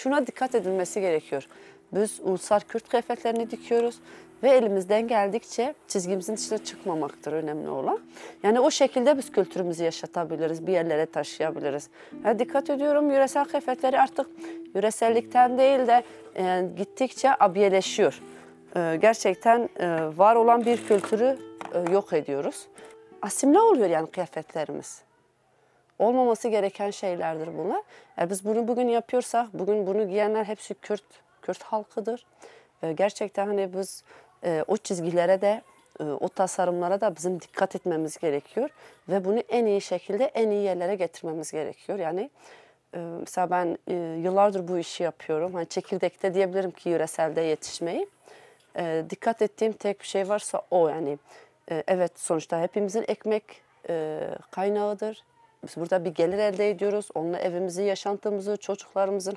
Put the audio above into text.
şuna dikkat edilmesi gerekiyor. Biz ulusal Kürt kıyafetlerini dikiyoruz ve elimizden geldikçe çizgimizin dışına çıkmamaktır önemli olan. Yani o şekilde biz kültürümüzü yaşatabiliriz, bir yerlere taşıyabiliriz. Yani dikkat ediyorum, yöresel kıyafetleri artık yöresellikten değil de gittikçe abiyeleşiyor. Gerçekten var olan bir kültürü yok ediyoruz. Asimile oluyor yani kıyafetlerimiz. Olmaması gereken şeylerdir bunlar. Eğer biz bunu bugün yapıyorsak, bugün bunu giyenler hepsi Kürt halkıdır. Gerçekten hani biz o çizgilere de, o tasarımlara da bizim dikkat etmemiz gerekiyor. Ve bunu en iyi şekilde, en iyi yerlere getirmemiz gerekiyor. Yani mesela ben yıllardır bu işi yapıyorum. Hani çekirdekte diyebilirim ki yöreselde yetişmeyi. Dikkat ettiğim tek bir şey varsa o yani. Evet, sonuçta hepimizin ekmek kaynağıdır. Biz burada bir gelir elde ediyoruz. Onunla evimizi, yaşantımızı, çocuklarımızın